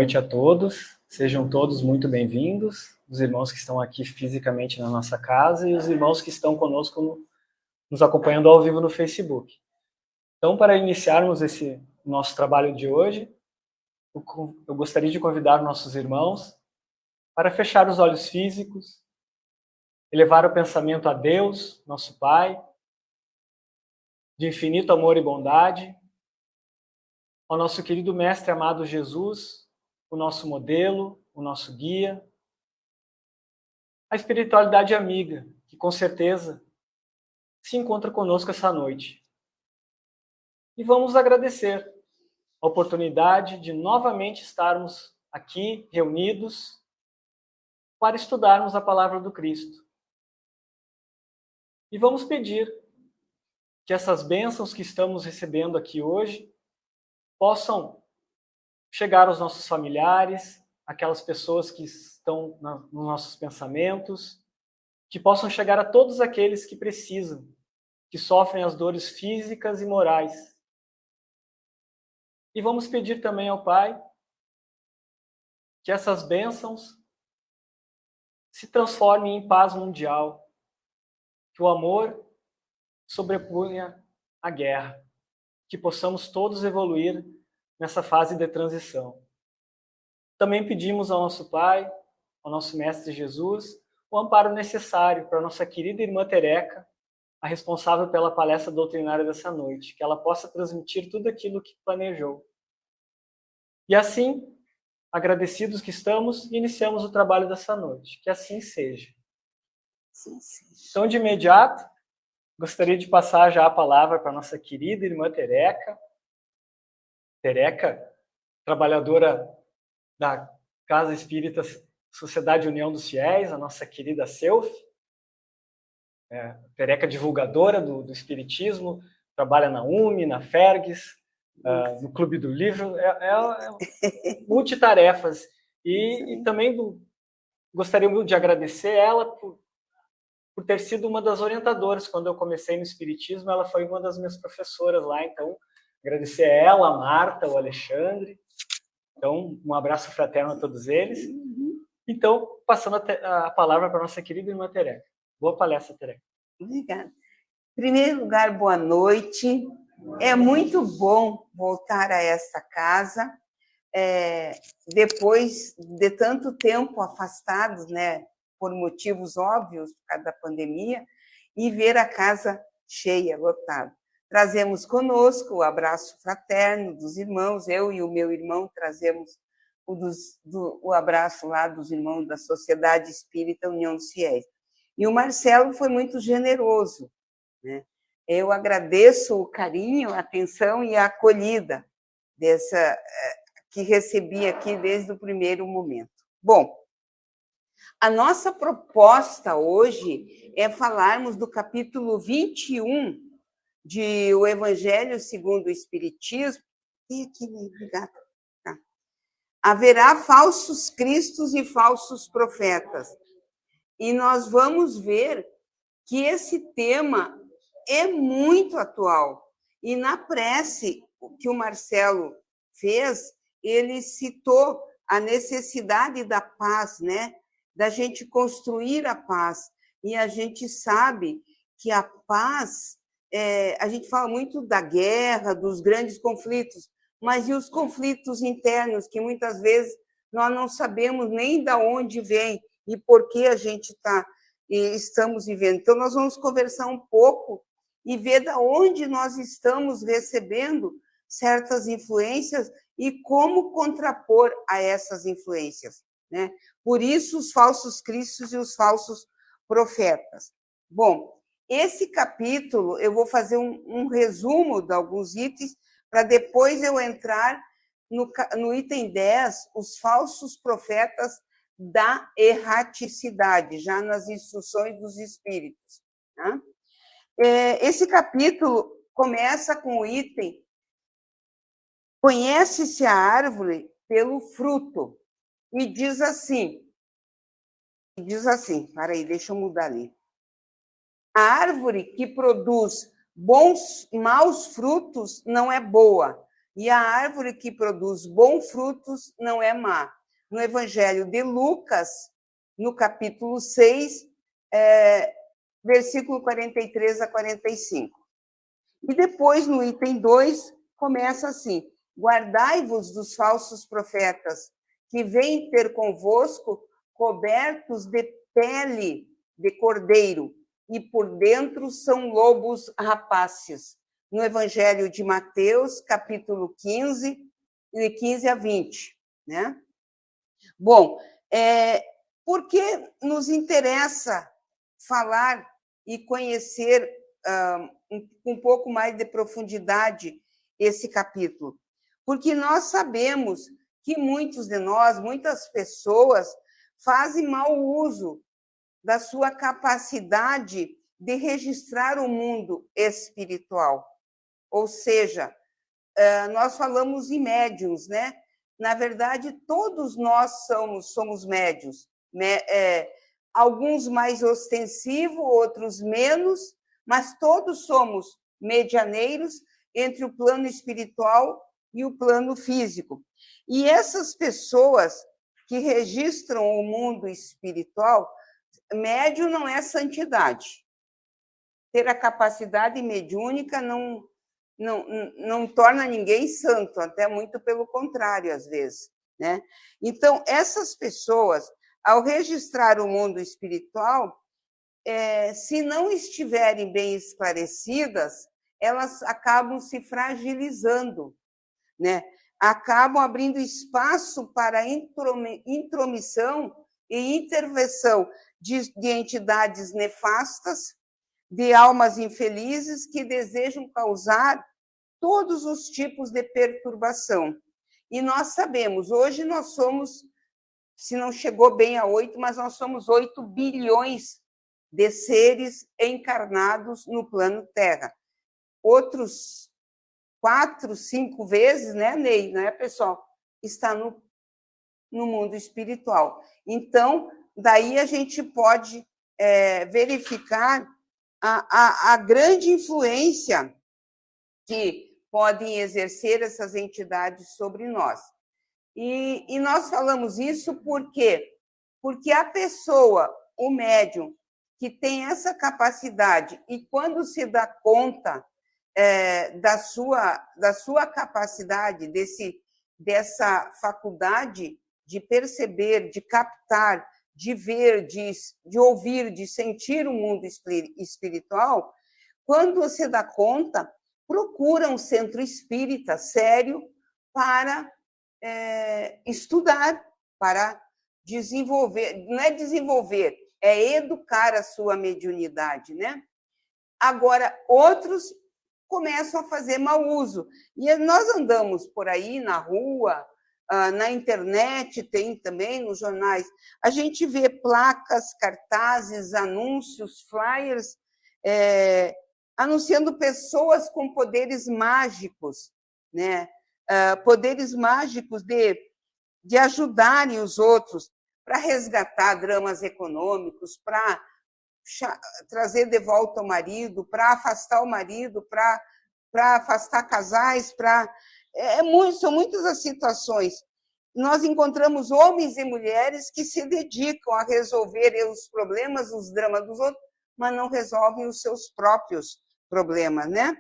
noite a todos, sejam todos muito bem-vindos, os irmãos que estão aqui fisicamente na nossa casa e os irmãos que estão conosco, nos acompanhando ao vivo no Facebook. Então, para iniciarmos esse nosso trabalho de hoje, eu gostaria de convidar nossos irmãos para fechar os olhos físicos, elevar o pensamento a Deus, nosso Pai, de infinito amor e bondade, ao nosso querido Mestre amado Jesus, o nosso modelo, o nosso guia, a espiritualidade amiga, que com certeza se encontra conosco essa noite. E vamos agradecer a oportunidade de novamente estarmos aqui reunidos para estudarmos a palavra do Cristo. E vamos pedir que essas bênçãos que estamos recebendo aqui hoje possam chegar aos nossos familiares, aquelas pessoas que estão nos nossos pensamentos, que possam chegar a todos aqueles que precisam, que sofrem as dores físicas e morais. E vamos pedir também ao Pai que essas bênçãos se transformem em paz mundial, que o amor sobreponha a guerra, que possamos todos evoluir nessa fase de transição. Também pedimos ao nosso Pai, ao nosso Mestre Jesus, o amparo necessário para a nossa querida irmã Tereca, a responsável pela palestra doutrinária dessa noite, que ela possa transmitir tudo aquilo que planejou. E assim, agradecidos que estamos, iniciamos o trabalho dessa noite. Que assim seja. Então, de imediato, gostaria de passar já a palavra para a nossa querida irmã Tereca. Tereca, trabalhadora da Casa Espírita Sociedade União dos Fiéis, a nossa querida Self. Tereca divulgadora do Espiritismo, trabalha na UME, na FERGS, no Clube do Livro, multitarefas. E também gostaria muito de agradecer ela por ter sido uma das orientadoras. Quando eu comecei no Espiritismo, ela foi uma das minhas professoras lá, então agradecer a ela, a Marta, o Alexandre. Então, um abraço fraterno a todos eles. Então, passando a palavra para a nossa querida irmã Tereca. Boa palestra, Tereca. Obrigada. Em primeiro lugar, boa noite. É muito bom voltar a esta casa, depois de tanto tempo afastados, né, por motivos óbvios, por causa da pandemia, e ver a casa cheia, lotada. Trazemos conosco o abraço fraterno dos irmãos, eu e o meu irmão trazemos o abraço lá dos irmãos da Sociedade Espírita União dos Fiéis. E o Marcelo foi muito generoso, né? Eu agradeço o carinho, a atenção e a acolhida que recebi aqui desde o primeiro momento. Bom, a nossa proposta hoje é falarmos do capítulo 21 de O Evangelho segundo o Espiritismo. Tem aqui, obrigada. Tá. Haverá falsos cristos e falsos profetas. E nós vamos ver que esse tema é muito atual. E na prece que o Marcelo fez, ele citou a necessidade da paz, né? Da gente construir a paz. E a gente sabe que a paz, a gente fala muito da guerra, dos grandes conflitos, mas e os conflitos internos, que muitas vezes nós não sabemos nem de onde vem e por que a gente estamos vivendo. Então, nós vamos conversar um pouco e ver de onde nós estamos recebendo certas influências e como contrapor a essas influências, né? Por isso, os falsos cristos e os falsos profetas. Bom, esse capítulo, eu vou fazer um resumo de alguns itens, para depois eu entrar no item 10, os falsos profetas da erraticidade, já nas instruções dos espíritos. Né? Esse capítulo começa com o item: conhece-se a árvore pelo fruto. E diz assim, peraí, deixa eu mudar ali. A árvore que produz maus frutos não é boa, e a árvore que produz bons frutos não é má. No Evangelho de Lucas, no capítulo 6, versículo 43 a 45. E depois, no item 2, começa assim: guardai-vos dos falsos profetas, que vêm ter convosco cobertos de pele de cordeiro, e por dentro são lobos rapaces. No Evangelho de Mateus, capítulo 15, de 15 a 20. Né? Bom, por que nos interessa falar e conhecer um pouco mais de profundidade esse capítulo? Porque nós sabemos que muitos de nós, muitas pessoas, fazem mau uso da sua capacidade de registrar o mundo espiritual. Ou seja, nós falamos em médiuns, né? Na verdade, todos nós somos médiuns. Alguns mais ostensivos, outros menos, mas todos somos medianeiros entre o plano espiritual e o plano físico. E essas pessoas que registram o mundo espiritual, médium não é santidade. Ter a capacidade mediúnica não torna ninguém santo, até muito pelo contrário, às vezes. Né? Então, essas pessoas, ao registrar o mundo espiritual, se não estiverem bem esclarecidas, elas acabam se fragilizando, né? Acabam abrindo espaço para intromissão e intervenção de entidades nefastas, de almas infelizes que desejam causar todos os tipos de perturbação. E nós sabemos, hoje nós somos, se não chegou bem a 8, mas nós somos 8 bilhões de seres encarnados no plano Terra. Outros 4, 5 vezes, né, Ney, né, pessoal, está no mundo espiritual. Então, daí a gente pode verificar a grande influência que podem exercer essas entidades sobre nós. E nós falamos isso por quê? Porque a pessoa, o médium, que tem essa capacidade, e quando se dá conta da sua capacidade, dessa faculdade de perceber, de captar, de ver, de ouvir, de sentir o mundo espiritual, quando você dá conta, procura um centro espírita sério para estudar, para desenvolver, não é desenvolver, é educar a sua mediunidade, né? Agora, outros começam a fazer mau uso. E nós andamos por aí na rua, na internet, tem também nos jornais, a gente vê placas, cartazes, anúncios, flyers, anunciando pessoas com poderes mágicos, né? Poderes mágicos de ajudarem os outros para resgatar dramas econômicos, para trazer de volta o marido, para afastar o marido, para afastar casais, são muitas as situações. Nós encontramos homens e mulheres que se dedicam a resolver os problemas, os dramas dos outros, mas não resolvem os seus próprios problemas, né?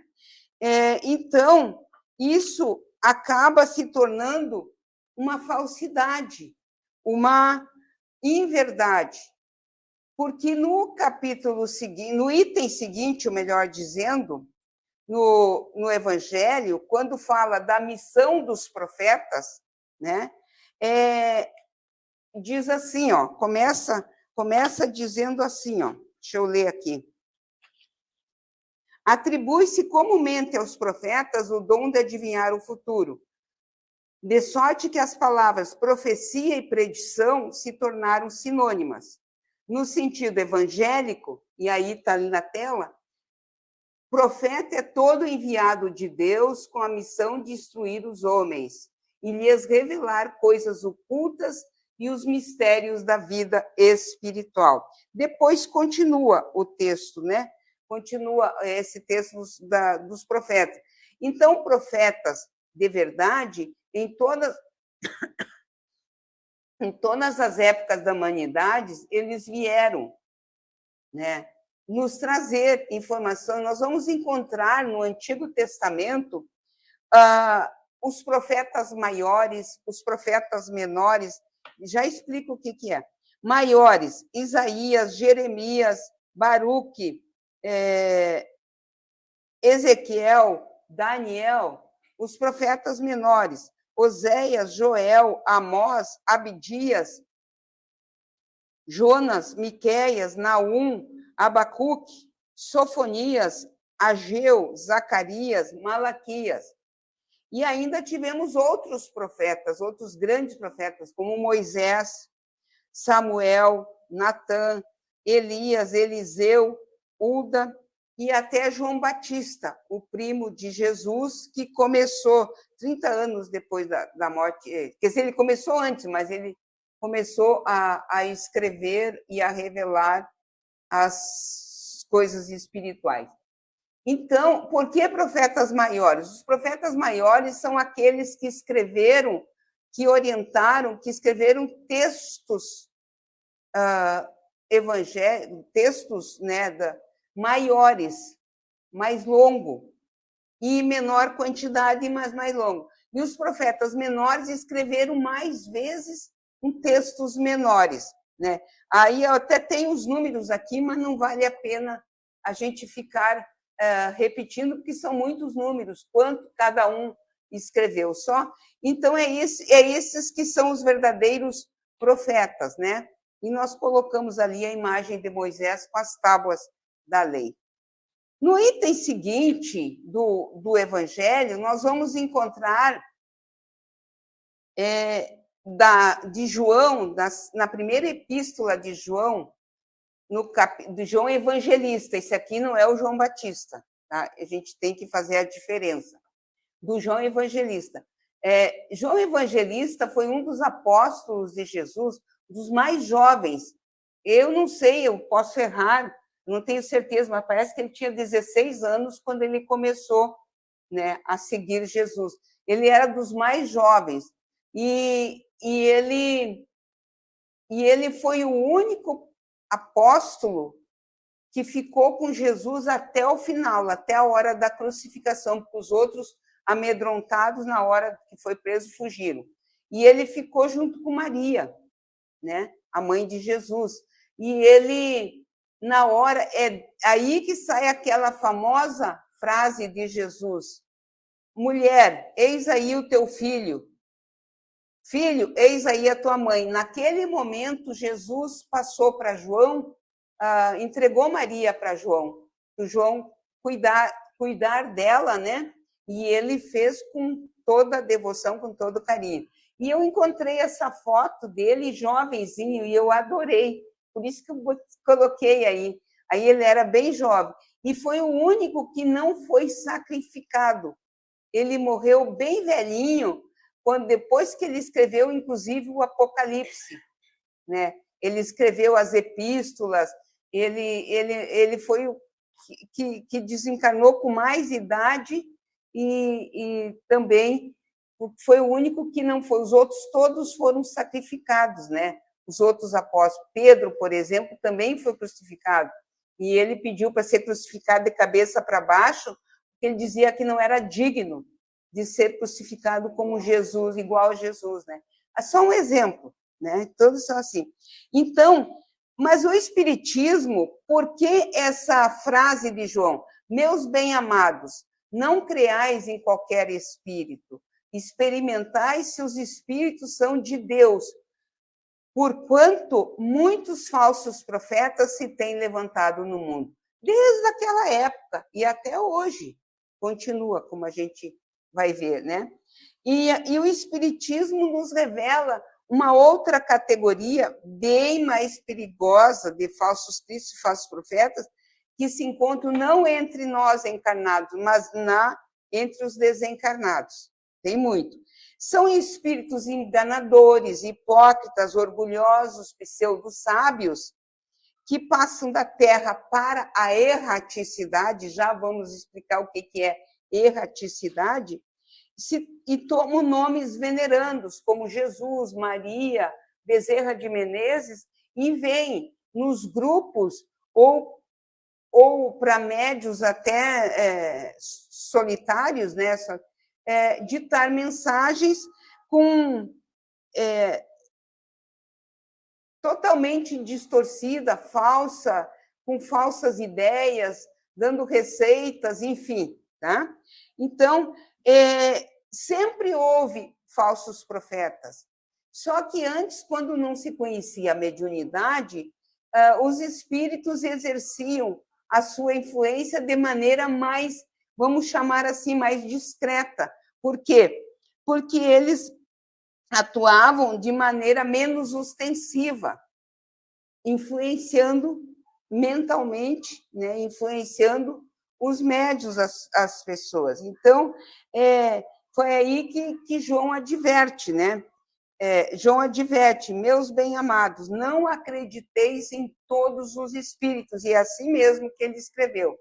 Então, isso acaba se tornando uma falsidade, uma inverdade. Porque no capítulo seguinte, no item seguinte, ou melhor dizendo, no Evangelho, quando fala da missão dos profetas, né, diz assim, ó, começa dizendo assim, ó, deixa eu ler aqui. Atribui-se comumente aos profetas o dom de adivinhar o futuro, de sorte que as palavras profecia e predição se tornaram sinônimas. No sentido evangélico, e aí está ali na tela, profeta é todo enviado de Deus com a missão de instruir os homens e lhes revelar coisas ocultas e os mistérios da vida espiritual. Depois continua o texto, né? Continua esse texto dos profetas. Então, profetas de verdade em todas as épocas da humanidade, eles vieram, né, nos trazer informação. Nós vamos encontrar no Antigo Testamento os profetas maiores, os profetas menores. Já explico o que é. Maiores: Isaías, Jeremias, Baruque, Ezequiel, Daniel. Os profetas menores: Oséias, Joel, Amós, Abdias, Jonas, Miqueias, Naum, Abacuque, Sofonias, Ageu, Zacarias, Malaquias. E ainda tivemos outros profetas, outros grandes profetas, como Moisés, Samuel, Natã, Elias, Eliseu, Uda e até João Batista, o primo de Jesus, que começou 30 anos depois da morte. Quer dizer, ele começou antes, mas ele começou a escrever e a revelar as coisas espirituais. Então, por que profetas maiores? Os profetas maiores são aqueles que escreveram, que orientaram, que escreveram textos textos, né, maiores, mais longo, e menor quantidade, mas mais longo. E os profetas menores escreveram mais vezes em textos menores, né? Aí eu até tenho os números aqui, mas não vale a pena a gente ficar repetindo, porque são muitos números, quanto cada um escreveu só. Então, esses que são os verdadeiros profetas, né? E nós colocamos ali a imagem de Moisés com as tábuas da lei. No item seguinte do Evangelho, nós vamos encontrar de João, na primeira epístola de João, de João Evangelista. Esse aqui não é o João Batista, tá? A gente tem que fazer a diferença. Do João Evangelista. João Evangelista foi um dos apóstolos de Jesus, dos mais jovens. Eu não sei, eu posso errar, não tenho certeza, mas parece que ele tinha 16 anos quando ele começou, né, a seguir Jesus. Ele era dos mais jovens. E ele foi o único apóstolo que ficou com Jesus até o final, até a hora da crucificação, porque os outros, amedrontados, na hora que foi preso, fugiram. E ele ficou junto com Maria, né, a mãe de Jesus. E ele, na hora, é aí que sai aquela famosa frase de Jesus: mulher, eis aí o teu filho. Filho, eis aí a tua mãe. Naquele momento, Jesus passou para João, entregou Maria para João cuidar dela, né? E ele fez com toda a devoção, com todo o carinho. E eu encontrei essa foto dele, jovenzinho, e eu adorei. Por isso que eu coloquei aí. Aí ele era bem jovem. E foi o único que não foi sacrificado. Ele morreu bem velhinho, depois que ele escreveu, inclusive, o Apocalipse, né? Ele escreveu as epístolas, ele foi o que desencarnou com mais idade e também foi o único que não foi. Os outros todos foram sacrificados, né? Os outros apóstolos. Pedro, por exemplo, também foi crucificado. E ele pediu para ser crucificado de cabeça para baixo, porque ele dizia que não era digno de ser crucificado como Jesus, igual a Jesus, né? É só um exemplo, né? Todos são assim. Então, mas o Espiritismo, por que essa frase de João? Meus bem-amados, não creais em qualquer espírito, experimentai se os espíritos são de Deus, porquanto muitos falsos profetas se têm levantado no mundo. Desde aquela época e até hoje. Continua, como a gente vai ver, né? E o Espiritismo nos revela uma outra categoria bem mais perigosa de falsos cristos e falsos profetas, que se encontram não entre nós encarnados, mas entre os desencarnados. Tem muito. São espíritos enganadores, hipócritas, orgulhosos, pseudo-sábios, que passam da Terra para a erraticidade. Já vamos explicar o que é erraticidade. e tomam nomes venerandos, como Jesus, Maria, Bezerra de Menezes, e vêm nos grupos ou para médios até solitários, né, ditar mensagens com totalmente distorcida, falsa, com falsas ideias, dando receitas, enfim. Tá? Então, sempre houve falsos profetas. Só que antes, quando não se conhecia a mediunidade, os espíritos exerciam a sua influência de maneira mais, vamos chamar assim, mais discreta. Por quê? Porque eles atuavam de maneira menos ostensiva, influenciando mentalmente, né, influenciando os médios, as pessoas. Então, foi aí que João adverte, né? João adverte, meus bem-amados, não acrediteis em todos os espíritos, e é assim mesmo que ele escreveu.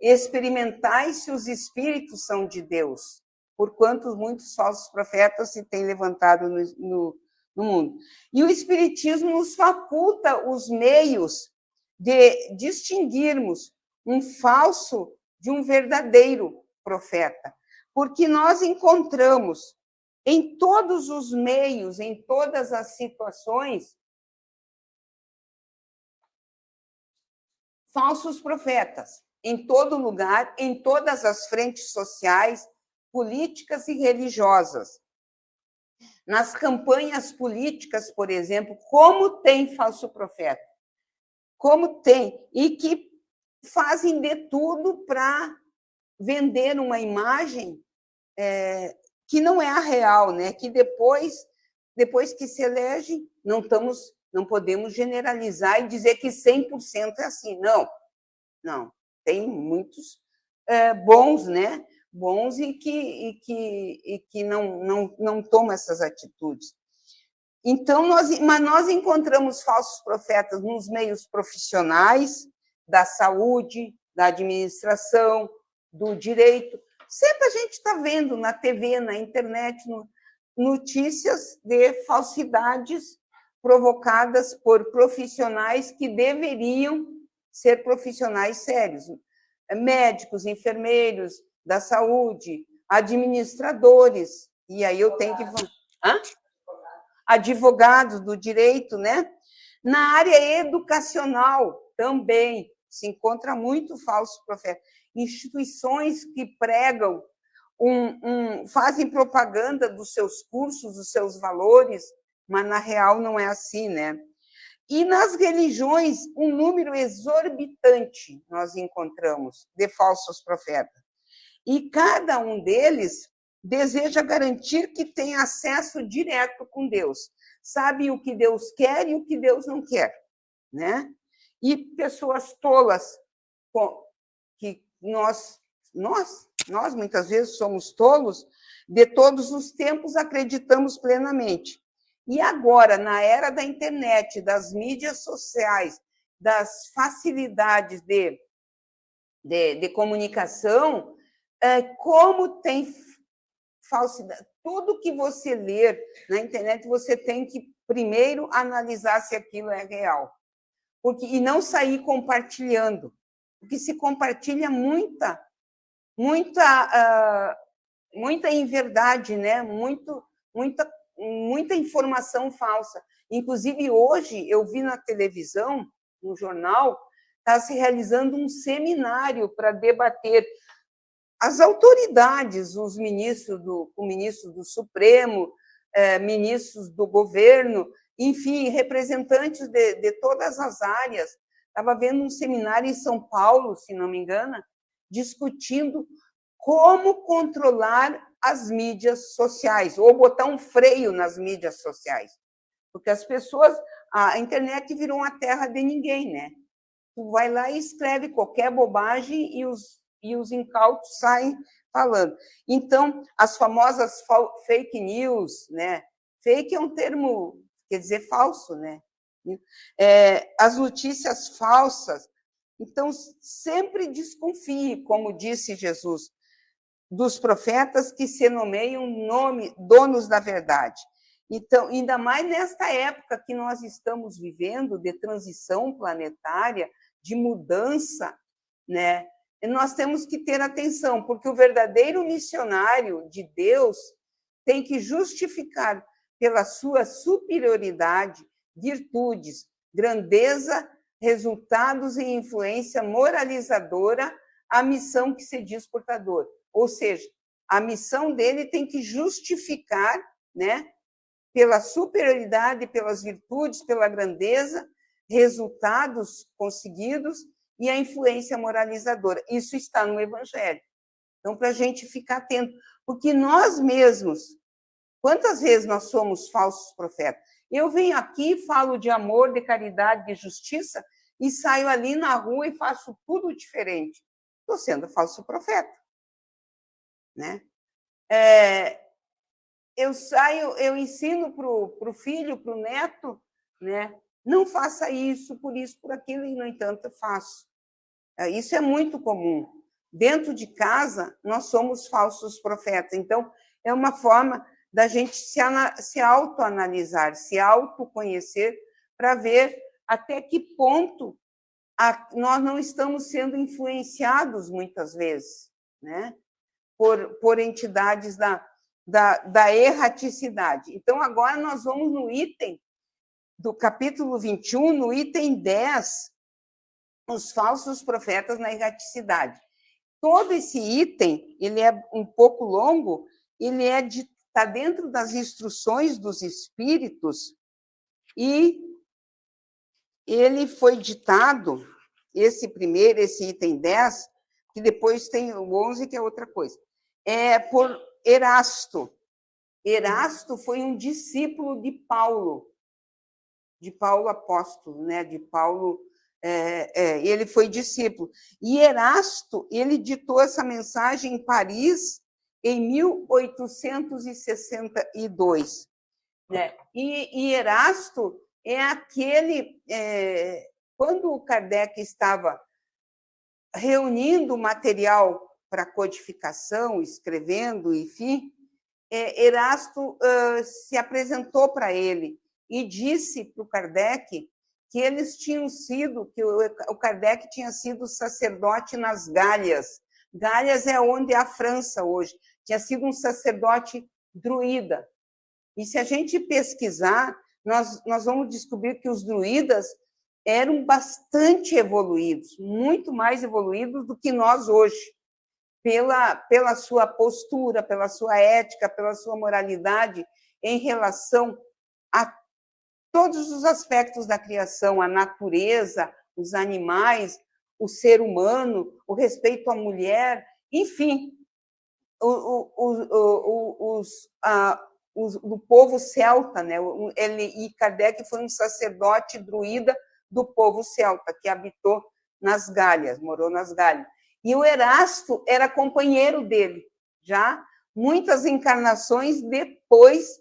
Experimentai se os espíritos são de Deus, porquanto muitos falsos profetas se têm levantado no mundo. E o Espiritismo nos faculta os meios de distinguirmos um falso de um verdadeiro profeta, porque nós encontramos em todos os meios, em todas as situações, falsos profetas, em todo lugar, em todas as frentes sociais, políticas e religiosas. Nas campanhas políticas, por exemplo, como tem falso profeta? Como tem? E que fazem de tudo para vender uma imagem que não é a real, né? Que depois que se elege, não podemos generalizar e dizer que 100% é assim. Não. Tem muitos bons, né? Bons e que não tomam essas atitudes. Então, mas nós encontramos falsos profetas nos meios profissionais, da saúde, da administração, do direito. Sempre a gente está vendo na TV, na internet, notícias de falsidades provocadas por profissionais que deveriam ser profissionais sérios. Médicos, enfermeiros da saúde, administradores. E aí eu tenho que... Advogados do direito, né? Na área educacional também se encontra muito falso profeta. Instituições que pregam, fazem propaganda dos seus cursos, dos seus valores, mas na real não é assim, né? E nas religiões, um número exorbitante nós encontramos de falsos profetas. E cada um deles deseja garantir que tem acesso direto com Deus. Sabe o que Deus quer e o que Deus não quer, né? E pessoas tolas, que nós muitas vezes somos tolos, de todos os tempos acreditamos plenamente. E agora, na era da internet, das mídias sociais, das facilidades de comunicação, como tem falsidade. Tudo que você ler na internet, você tem que primeiro analisar se aquilo é real. E não sair compartilhando. Porque se compartilha muita inverdade, né? Muita informação falsa. Inclusive, hoje, eu vi na televisão, no jornal, está se realizando um seminário para debater as autoridades, o ministro do Supremo, ministros do governo, enfim, representantes de todas as áreas. Estava vendo um seminário em São Paulo, se não me engano, discutindo como controlar as mídias sociais, ou botar um freio nas mídias sociais. Porque as pessoas... A internet virou uma terra de ninguém, né? Tu vai lá e escreve qualquer bobagem e os incautos saem falando. Então, as famosas fake news, né? Fake é um termo, quer dizer, falso, né? As notícias falsas. Então, sempre desconfie, como disse Jesus. dos profetas que se nomeiam donos da verdade. Então, ainda mais nesta época que nós estamos vivendo de transição planetária, de mudança, né? Nós temos que ter atenção, porque o verdadeiro missionário de Deus tem que justificar pela sua superioridade, virtudes, grandeza, resultados e influência moralizadora a missão que se diz portador. Ou seja, a missão dele tem que justificar, né, pela superioridade, pelas virtudes, pela grandeza, resultados conseguidos e a influência moralizadora. Isso está no Evangelho. Então, para a gente ficar atento, porque nós mesmos, quantas vezes nós somos falsos profetas? Eu venho aqui, falo de amor, de caridade, de justiça, e saio ali na rua e faço tudo diferente. Estou sendo falso profeta, né? Eu ensino para o filho, para o neto, né? Não faça isso, por aquilo, e, no entanto, eu faço. Isso é muito comum. Dentro de casa, nós somos falsos profetas. Então, é uma forma da gente se autoanalisar, se autoconhecer, para ver até que ponto nós não estamos sendo influenciados, muitas vezes, né? por entidades da erraticidade. Então, agora nós vamos no item do capítulo 21, no item 10, os falsos profetas na erraticidade. Todo esse item, ele é um pouco longo, ele está dentro das instruções dos espíritos, e ele foi ditado, esse item 10, que depois tem o 11, que é outra coisa, por Erasto. Erasto foi um discípulo de Paulo apóstolo, né? De Paulo, ele foi discípulo. E Erasto, ele ditou essa mensagem em Paris em 1862. Né? E Erasto é aquele... quando o Kardec estava reunindo material para codificação, escrevendo, enfim, Erasto se apresentou para ele e disse para o Kardec que eles tinham sido, que o Kardec tinha sido sacerdote nas Gálias. Gálias é onde é a França hoje. Tinha sido um sacerdote druida. E se a gente pesquisar, nós vamos descobrir que os druidas eram bastante evoluídos, muito mais evoluídos do que nós hoje, pela sua postura, pela sua ética, pela sua moralidade em relação a todos os aspectos da criação, a natureza, os animais, o ser humano, o respeito à mulher, enfim, do povo celta, né? E Kardec foi um sacerdote druida do povo celta, que habitou nas Gálias, morou nas Gálias. E o Erasto era companheiro dele, já muitas encarnações depois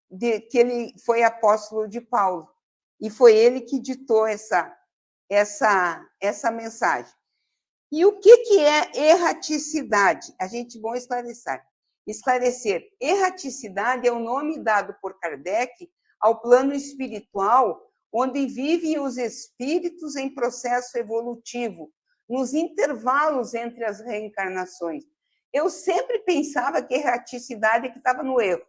de que ele foi apóstolo de Paulo. E foi ele que ditou essa mensagem. E o que é erraticidade? A gente bom esclarecer. Erraticidade é o nome dado por Kardec ao plano espiritual, onde vivem os espíritos em processo evolutivo, nos intervalos entre as reencarnações. Eu sempre pensava que erraticidade é que estava no erro.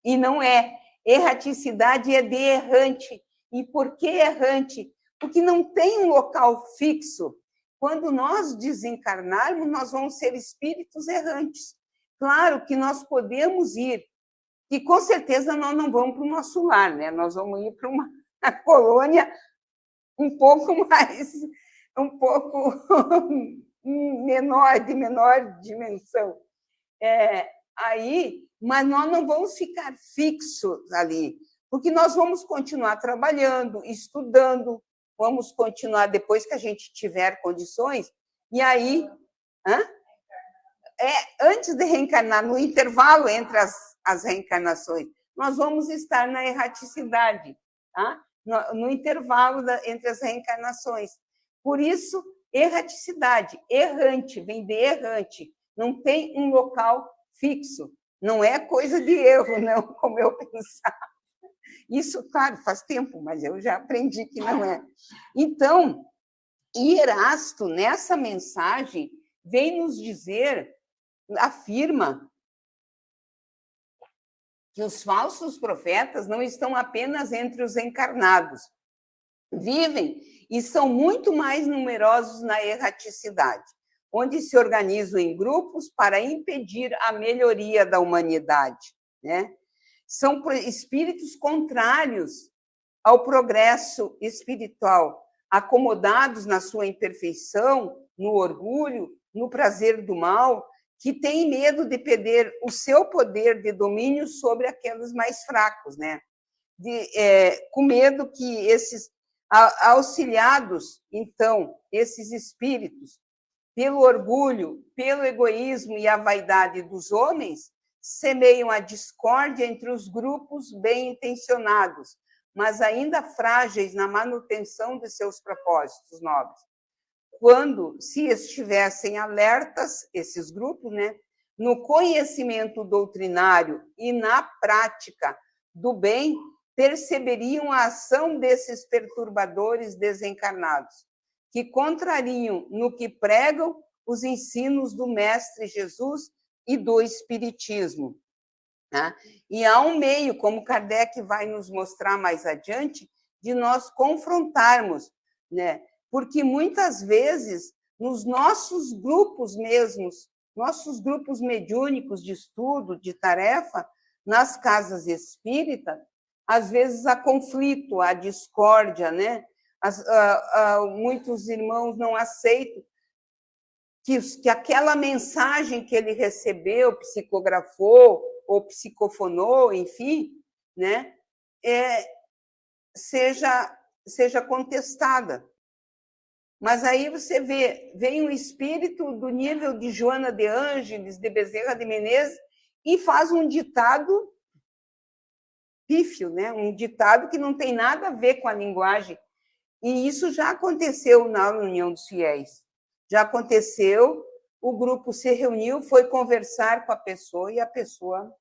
E não é. Erraticidade é de errante. E por que errante? Porque não tem um local fixo. Quando nós desencarnarmos, nós vamos ser espíritos errantes. Claro que nós podemos ir, e com certeza nós não vamos para o nosso lar, né? Nós vamos ir para uma colônia um pouco menor, de menor dimensão. Mas nós não vamos ficar fixos ali, porque nós vamos continuar trabalhando, estudando, vamos continuar depois que a gente tiver condições, e aí, antes de reencarnar, no intervalo entre as reencarnações, nós vamos estar na erraticidade, tá? No intervalo entre as reencarnações. Por isso, erraticidade, errante, vem de errante, não tem um local fixo. Não é coisa de erro, não, como eu pensava. Isso, claro, faz tempo, mas eu já aprendi que não é. Então, Erasto, nessa mensagem, vem nos dizer, afirma que os falsos profetas não estão apenas entre os encarnados, vivem e são muito mais numerosos na erraticidade, onde se organizam em grupos para impedir a melhoria da humanidade, né? São espíritos contrários ao progresso espiritual, acomodados na sua imperfeição, no orgulho, no prazer do mal, que têm medo de perder o seu poder de domínio sobre aqueles mais fracos, né? Com medo que esses auxiliados, então, esses espíritos, pelo orgulho, pelo egoísmo e a vaidade dos homens, semeiam a discórdia entre os grupos bem-intencionados, mas ainda frágeis na manutenção de seus propósitos nobres. Quando, se estivessem alertas, esses grupos, né, no conhecimento doutrinário e na prática do bem, perceberiam a ação desses perturbadores desencarnados, que contrariam no que pregam os ensinos do Mestre Jesus e do Espiritismo. Né? E há um meio, como Kardec vai nos mostrar mais adiante, de nós confrontarmos, né? Porque muitas vezes, nos nossos grupos mesmos, nossos grupos mediúnicos de estudo, de tarefa, nas casas espíritas, às vezes há conflito, há discórdia, né? Muitos irmãos não aceitam que aquela mensagem que ele recebeu, psicografou ou psicofonou, enfim, né, seja contestada. Mas aí você vem um espírito do nível de Joana de Ângeles, de Bezerra de Menezes, e faz um ditado pífio, né? Um ditado que não tem nada a ver com a linguagem. E isso já aconteceu na reunião dos fiéis. Já aconteceu, o grupo se reuniu, foi conversar com a pessoa e a pessoa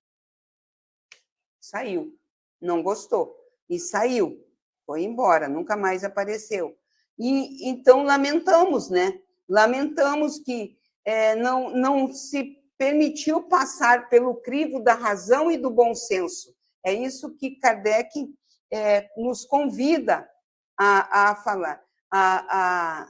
saiu. Não gostou. E saiu. Foi embora, nunca mais apareceu. E então lamentamos, né? Lamentamos que não se permitiu passar pelo crivo da razão e do bom senso. É isso que Kardec nos convida a falar, a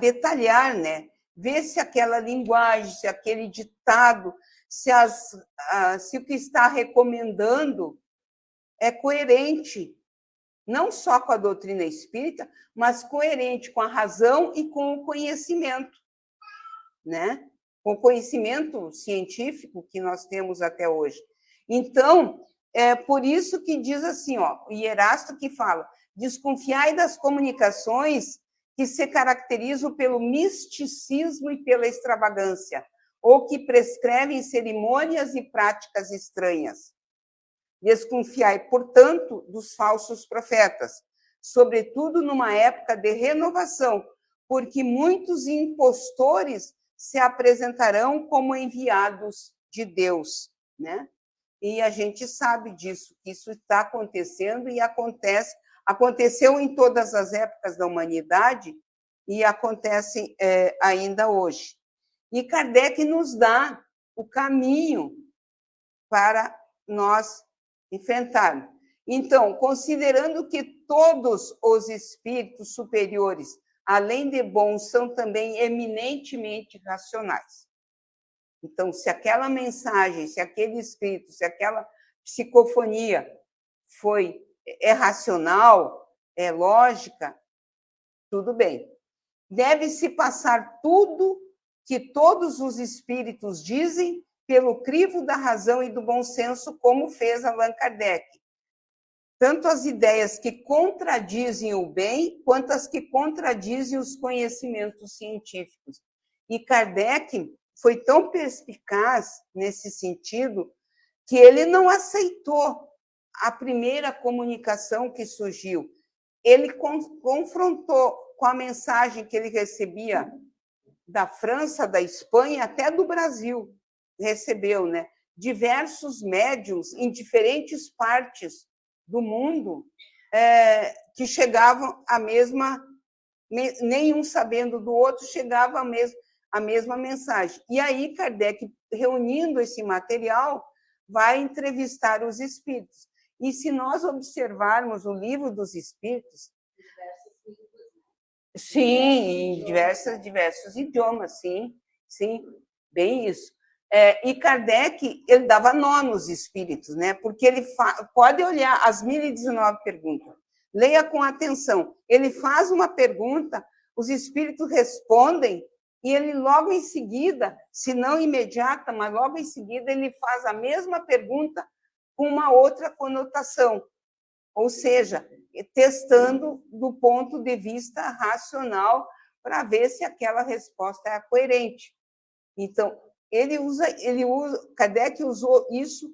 detalhar, né? Ver se aquela linguagem, se aquele ditado, se o que está recomendando é coerente, não só com a doutrina espírita, mas coerente com a razão e com o conhecimento, né? Com o conhecimento científico que nós temos até hoje. Então, é por isso que diz assim, ó, o Erasto que fala: desconfiai das comunicações que se caracterizam pelo misticismo e pela extravagância, ou que prescrevem cerimônias e práticas estranhas. Desconfiai, portanto, dos falsos profetas, sobretudo numa época de renovação, porque muitos impostores se apresentarão como enviados de Deus, né? E a gente sabe disso, que isso está acontecendo e aconteceu em todas as épocas da humanidade e acontece ainda hoje. E Kardec nos dá o caminho para nós enfrentarmos. Então, considerando que todos os espíritos superiores, além de bons, são também eminentemente racionais. Então, se aquela mensagem, se aquele escrito, se aquela psicofonia é racional, é lógica, tudo bem. Deve-se passar tudo que todos os espíritos dizem pelo crivo da razão e do bom senso, como fez Allan Kardec. Tanto as ideias que contradizem o bem, quanto as que contradizem os conhecimentos científicos. E Kardec foi tão perspicaz nesse sentido que ele não aceitou a primeira comunicação que surgiu. Ele confrontou com a mensagem que ele recebia da França, da Espanha, até do Brasil, recebeu, né? Diversos médiuns em diferentes partes do mundo que chegavam à mesma, nenhum sabendo do outro, chegava a mesma mensagem. E aí Kardec, reunindo esse material, vai entrevistar os espíritos. E se nós observarmos o Livro dos Espíritos, sim, em diversos idiomas, sim, bem isso. E Kardec, ele dava nó nos espíritos, né? Porque ele pode olhar as 1019 perguntas, leia com atenção. Ele faz uma pergunta, os espíritos respondem, e ele logo em seguida, se não imediata, mas logo em seguida, ele faz a mesma pergunta com uma outra conotação. Ou seja, testando do ponto de vista racional para ver se aquela resposta é coerente. Então, Kardec usou isso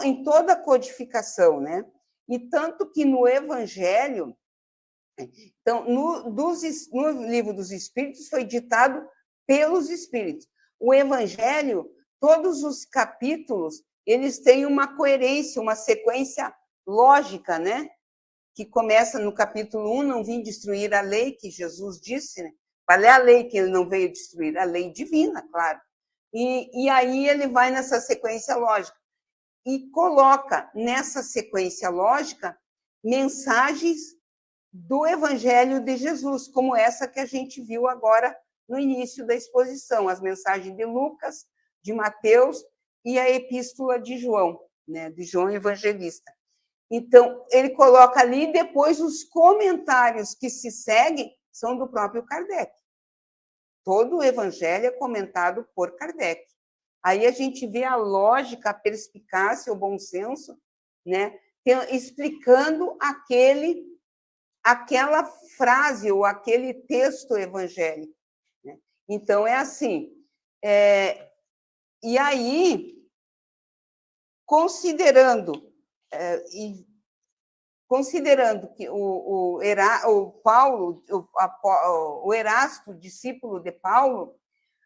em toda a codificação, né? E tanto que no Evangelho, então, no Livro dos Espíritos foi ditado pelos Espíritos. O Evangelho, todos os capítulos, eles têm uma coerência, uma sequência lógica, né? Que começa no capítulo 1, não vim destruir a lei, que Jesus disse, né? Qual é a lei que ele não veio destruir? A lei divina, claro. E aí ele vai nessa sequência lógica e coloca nessa sequência lógica mensagens do Evangelho de Jesus, como essa que a gente viu agora no início da exposição, as mensagens de Lucas, de Mateus e a epístola de João, né? De João Evangelista. Então, ele coloca ali, depois os comentários que se seguem são do próprio Kardec. Todo o Evangelho é comentado por Kardec. Aí a gente vê a lógica, a perspicácia, o bom senso, né? Explicando aquela frase ou aquele texto evangélico. Né? Então, é assim. E aí, considerando que o Erasto, discípulo de Paulo,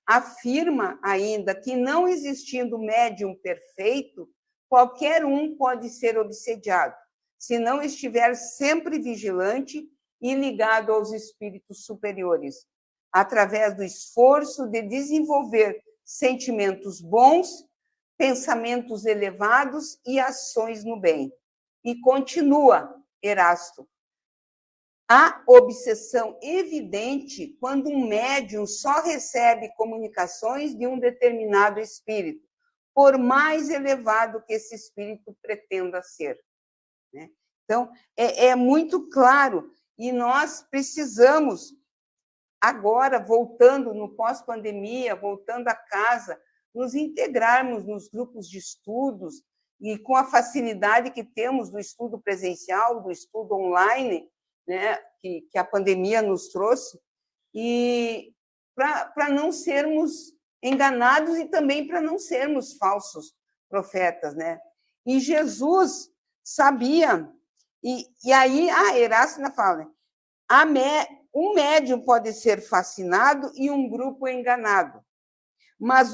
afirma ainda que, não existindo médium perfeito, qualquer um pode ser obsediado, se não estiver sempre vigilante e ligado aos espíritos superiores, através do esforço de desenvolver sentimentos bons, pensamentos elevados e ações no bem. E continua Erasto: há obsessão evidente quando um médium só recebe comunicações de um determinado espírito, por mais elevado que esse espírito pretenda ser. Né? Então, é muito claro, e nós precisamos, agora, voltando no pós-pandemia, voltando a casa, nos integrarmos nos grupos de estudos, e com a facilidade que temos do estudo presencial, do estudo online, né, que a pandemia nos trouxe, e para não sermos enganados e também para não sermos falsos profetas. Né? E Jesus sabia, e aí Erasto fala, um médium pode ser fascinado e um grupo enganado, mas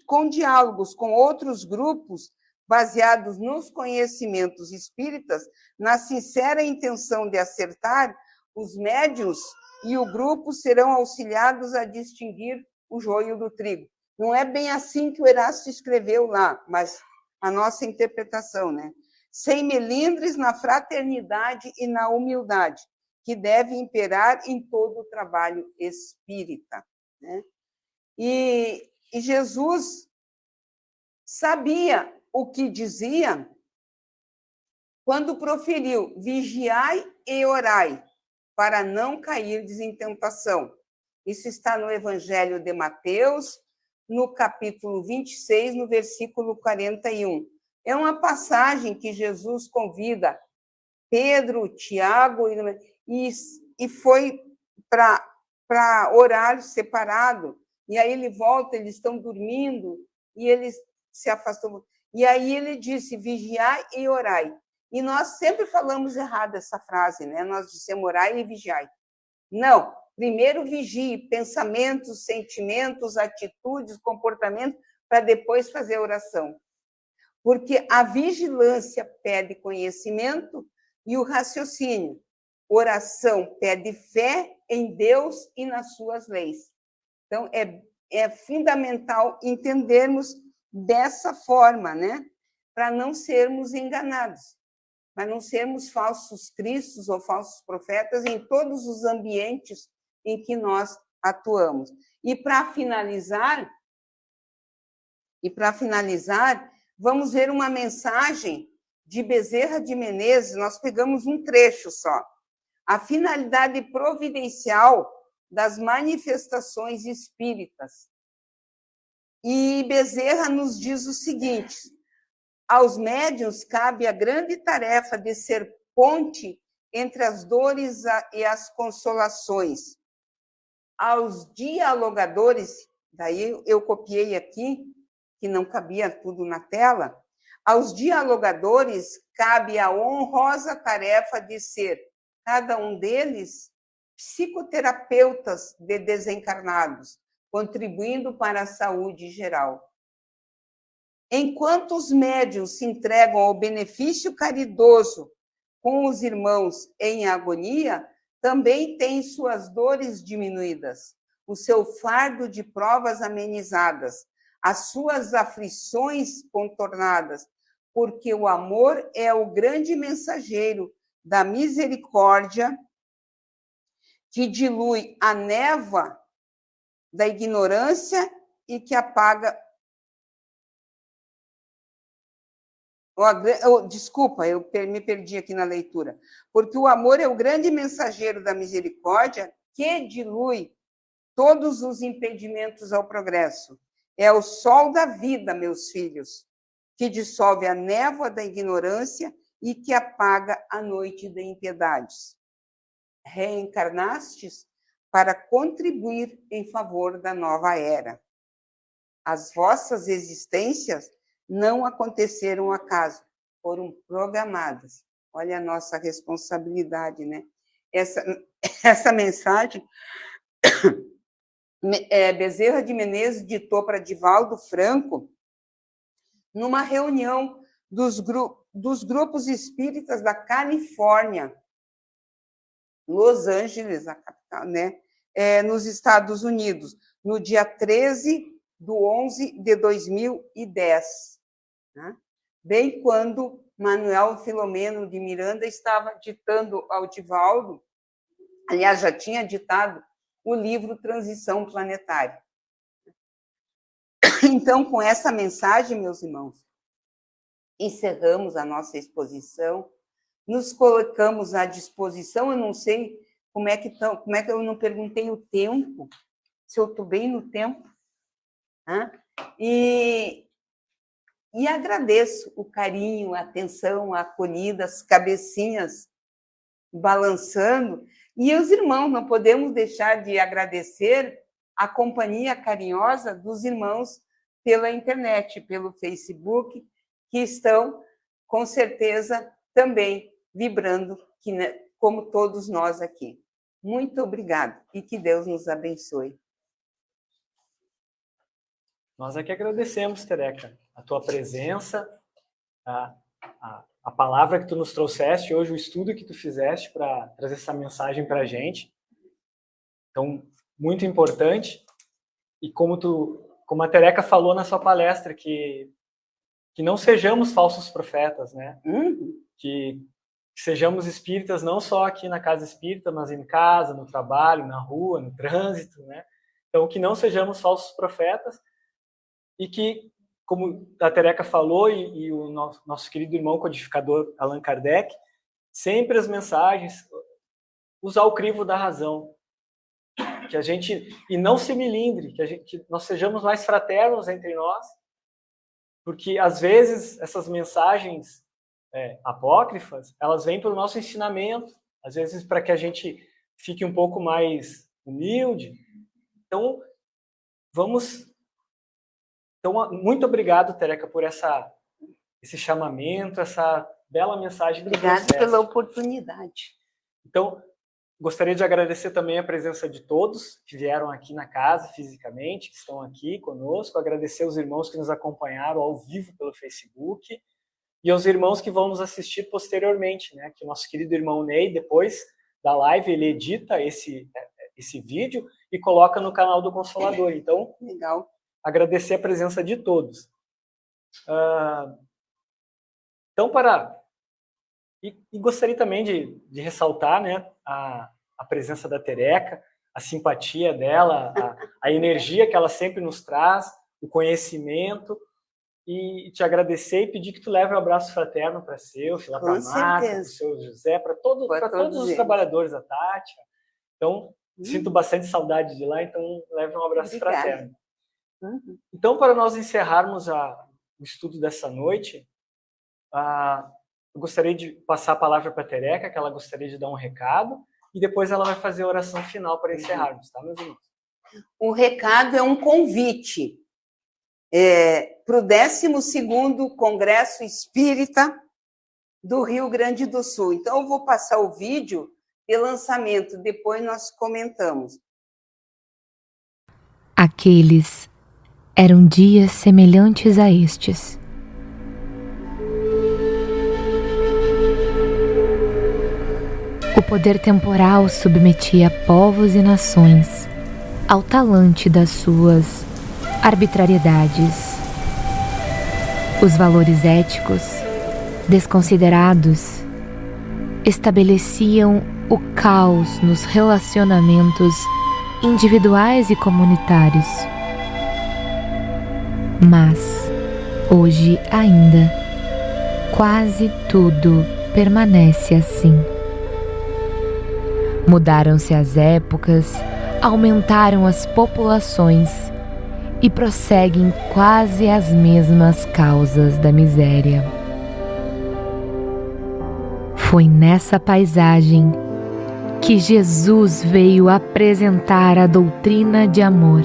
com diálogos com outros grupos, baseados nos conhecimentos espíritas, na sincera intenção de acertar, os médiuns e o grupo serão auxiliados a distinguir o joio do trigo. Não é bem assim que o Erasto escreveu lá, mas a nossa interpretação, né? Sem melindres, na fraternidade e na humildade, que deve imperar em todo o trabalho espírita. Né? E Jesus sabia o que dizia quando proferiu: vigiai e orai, para não cairdes em tentação. Isso está no Evangelho de Mateus, no capítulo 26, no versículo 41. É uma passagem que Jesus convida Pedro, Tiago, e foi para orar separado. E aí ele volta, eles estão dormindo, e ele se afastou. E aí ele disse: vigiai e orai. E nós sempre falamos errado essa frase, né? Nós dissemos orai e vigiai. Não. Primeiro vigie pensamentos, sentimentos, atitudes, comportamentos, para depois fazer a oração. Porque a vigilância pede conhecimento e o raciocínio. Oração pede fé em Deus e nas suas leis. Então, é fundamental entendermos dessa forma, né? Para não sermos enganados, para não sermos falsos cristos ou falsos profetas em todos os ambientes em que nós atuamos. E para finalizar, vamos ver uma mensagem de Bezerra de Menezes, nós pegamos um trecho só. A finalidade providencial das manifestações espíritas. E Bezerra nos diz o seguinte: aos médiuns cabe a grande tarefa de ser ponte entre as dores e as consolações. Aos dialogadores, daí eu copiei aqui, que não cabia tudo na tela, aos dialogadores cabe a honrosa tarefa de ser, cada um deles, psicoterapeutas de desencarnados, contribuindo para a saúde geral. Enquanto os médiuns se entregam ao benefício caridoso com os irmãos em agonia, também têm suas dores diminuídas, o seu fardo de provas amenizadas, as suas aflições contornadas, porque o amor é o grande mensageiro da misericórdia que dilui a névoa da ignorância e que apaga... Desculpa, eu me perdi aqui na leitura. Porque o amor é o grande mensageiro da misericórdia que dilui todos os impedimentos ao progresso. É o sol da vida, meus filhos, que dissolve a névoa da ignorância e que apaga a noite de impiedades. Reencarnastes para contribuir em favor da nova era. As vossas existências não aconteceram ao acaso, foram programadas. Olha a nossa responsabilidade, né? Essa mensagem, Bezerra de Menezes ditou para Divaldo Franco numa reunião dos grupos espíritas da Califórnia, Los Angeles, a capital, né? Nos Estados Unidos, no dia 13/11/2010, né? Bem quando Manuel Filomeno de Miranda estava ditando ao Divaldo, aliás, já tinha ditado o livro Transição Planetária. Então, com essa mensagem, meus irmãos, encerramos a nossa exposição, nos colocamos à disposição. Eu não sei como é que eu não perguntei o tempo, se eu estou bem no tempo, né? E agradeço o carinho, a atenção, a acolhida, as cabecinhas balançando. E os irmãos, não podemos deixar de agradecer a companhia carinhosa dos irmãos pela internet, pelo Facebook, que estão, com certeza, também vibrando, como todos nós aqui. Muito obrigado e que Deus nos abençoe. Nós é que agradecemos, Tereca, a tua presença, a palavra que tu nos trouxeste hoje, o estudo que tu fizeste para trazer essa mensagem para a gente. Então, muito importante. E como a Tereca falou na sua palestra, que não sejamos falsos profetas, né? Que sejamos espíritas não só aqui na casa espírita, mas em casa, no trabalho, na rua, no trânsito, né? Então, que não sejamos falsos profetas e que, como a Tereca falou e o nosso querido irmão codificador Allan Kardec, sempre as mensagens, usar o crivo da razão, que a gente, e não se milindre, que nós sejamos mais fraternos entre nós, porque às vezes essas mensagens apócrifas, elas vêm pelo nosso ensinamento, às vezes para que a gente fique um pouco mais humilde. Então, muito obrigado, Tereca, por esse chamamento, essa bela mensagem. Obrigada pela oportunidade. Então, Gostaria de agradecer também a presença de todos que vieram aqui na casa fisicamente, que estão aqui conosco, agradecer aos irmãos que nos acompanharam ao vivo pelo Facebook e aos irmãos que vão nos assistir posteriormente, né? Que o nosso querido irmão Ney, depois da live, ele edita esse vídeo e coloca no canal do Consolador. Então, legal. Agradecer a presença de todos. Então, E gostaria também de ressaltar, né, a presença da Tereca, a simpatia dela, a energia que ela sempre nos traz, o conhecimento, e te agradecer e pedir que tu leve um abraço fraterno para Selfie, lá para a Marta, para o seu José, para todos os trabalhadores da Tati. Então, sinto bastante saudade de lá, então leve um abraço fraterno. Então, para nós encerrarmos o estudo dessa noite, eu gostaria de passar a palavra para a Tereca, que ela gostaria de dar um recado, e depois ela vai fazer a oração final para encerrarmos, tá, meus irmãos? O recado é um convite para o 12º Congresso Espírita do Rio Grande do Sul. Então, eu vou passar o vídeo de lançamento, depois nós comentamos. Aqueles eram dias semelhantes a estes. O poder temporal submetia povos e nações ao talante das suas arbitrariedades. Os valores éticos, desconsiderados, estabeleciam o caos nos relacionamentos individuais e comunitários. Mas, hoje ainda, quase tudo permanece assim. Mudaram-se as épocas, aumentaram as populações e prosseguem quase as mesmas causas da miséria. Foi nessa paisagem que Jesus veio apresentar a doutrina de amor,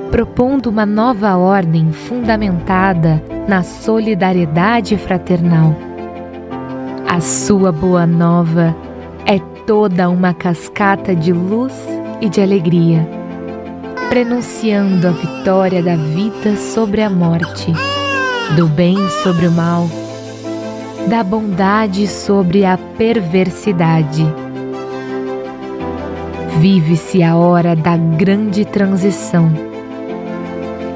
propondo uma nova ordem fundamentada na solidariedade fraternal. A sua boa nova é toda uma cascata de luz e de alegria, prenunciando a vitória da vida sobre a morte, do bem sobre o mal, da bondade sobre a perversidade. Vive-se a hora da grande transição,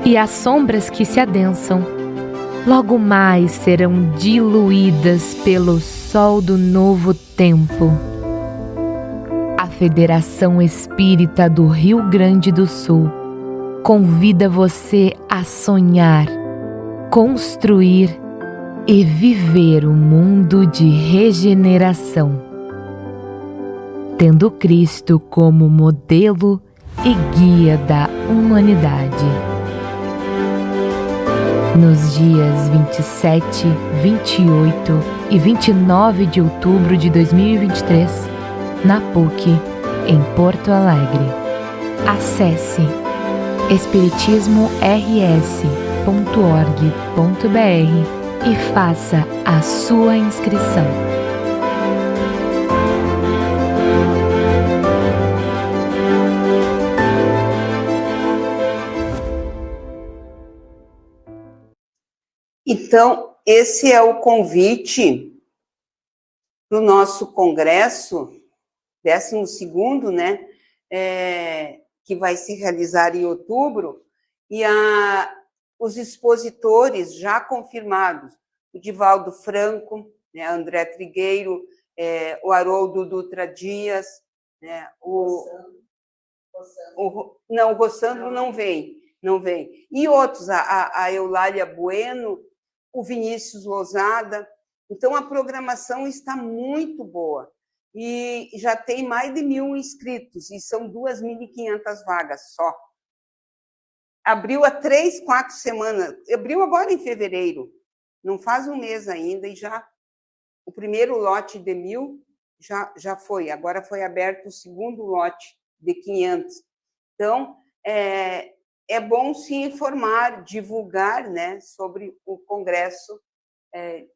e as sombras que se adensam logo mais serão diluídas pelo sol do novo tempo. A Federação Espírita do Rio Grande do Sul convida você a sonhar, construir e viver um mundo de regeneração, tendo Cristo como modelo e guia da humanidade. Nos dias 27, 28 e 29 de outubro de 2023, na PUC, em Porto Alegre. Acesse espiritismors.org.br e faça a sua inscrição. Então, esse é o convite para o nosso congresso, 12º, né, que vai se realizar em outubro, e os expositores já confirmados, o Divaldo Franco, né, André Trigueiro, o Haroldo Dutra Dias, né, o Rossandro não vem. E outros, a Eulália Bueno, o Vinícius Lozada. Então, a programação está muito boa. E já tem mais de 1.000 inscritos, e são 2.500 vagas só. Abriu há 3, 4 semanas. Abriu agora em fevereiro. Não faz um mês ainda, e já o primeiro lote de 1.000 já foi. Agora foi aberto o segundo lote de 500. Então, é bom se informar, divulgar, né, sobre o congresso.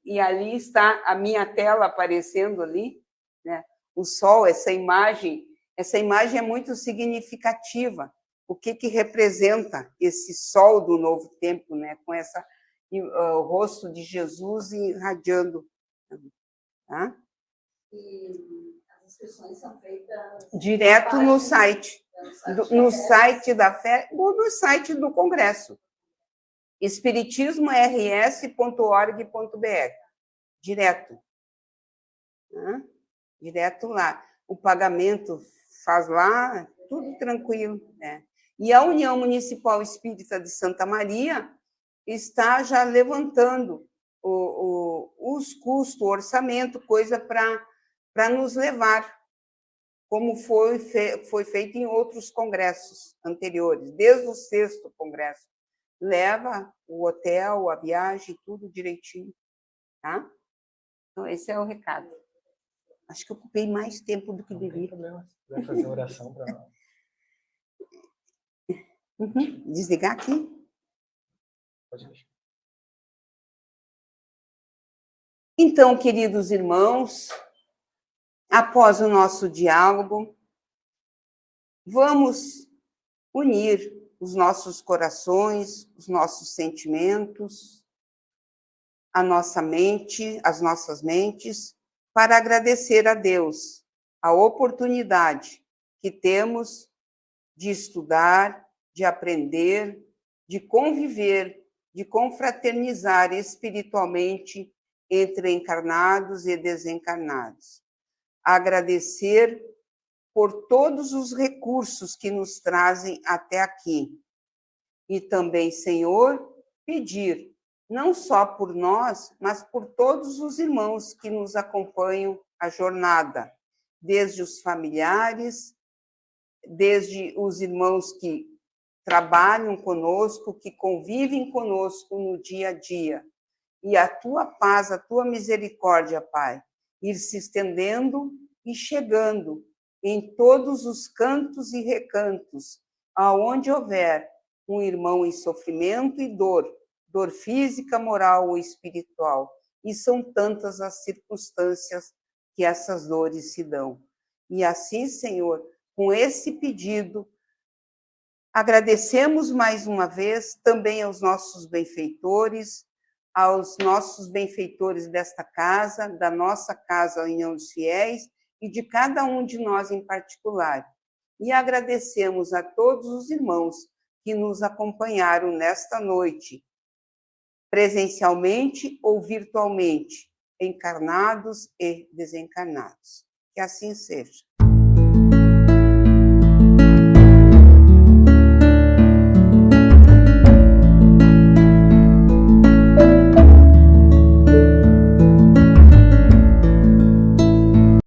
E ali está a minha tela aparecendo ali, né? o sol, essa imagem é muito significativa. O que representa esse sol do novo tempo, né? Com o rosto de Jesus irradiando. Tá? E as inscrições são feitas direto no site. No site da fé ou no site do Congresso. espiritismors.org.br. Direto. Né? Direto lá. O pagamento faz lá, tudo tranquilo. Né? E a União Municipal Espírita de Santa Maria está já levantando os custos, o orçamento, coisa para nos levar, como foi feito em outros congressos anteriores, desde o 6º congresso. Leva o hotel, a viagem, tudo direitinho. Tá? Então, esse é o recado. Acho que eu ocupei mais tempo do que devia. Não tem problema. Vai fazer oração para nós. Desligar aqui? Pode deixar. Então, queridos irmãos, após o nosso diálogo, vamos unir os nossos corações, os nossos sentimentos, a nossa mente, as nossas mentes, para agradecer a Deus a oportunidade que temos de estudar, de aprender, de conviver, de confraternizar espiritualmente entre encarnados e desencarnados. Agradecer por todos os recursos que nos trazem até aqui. E também, Senhor, pedir, não só por nós, mas por todos os irmãos que nos acompanham a jornada, desde os familiares, desde os irmãos que trabalham conosco, que convivem conosco no dia a dia. E a tua paz, a tua misericórdia, Pai, ir se estendendo e chegando em todos os cantos e recantos, aonde houver um irmão em sofrimento e dor física, moral ou espiritual. E são tantas as circunstâncias que essas dores se dão. E assim, Senhor, com esse pedido, agradecemos mais uma vez também aos nossos benfeitores, desta casa, da nossa casa, a União dos Fiéis, e de cada um de nós em particular. E agradecemos a todos os irmãos que nos acompanharam nesta noite, presencialmente ou virtualmente, encarnados e desencarnados. Que assim seja.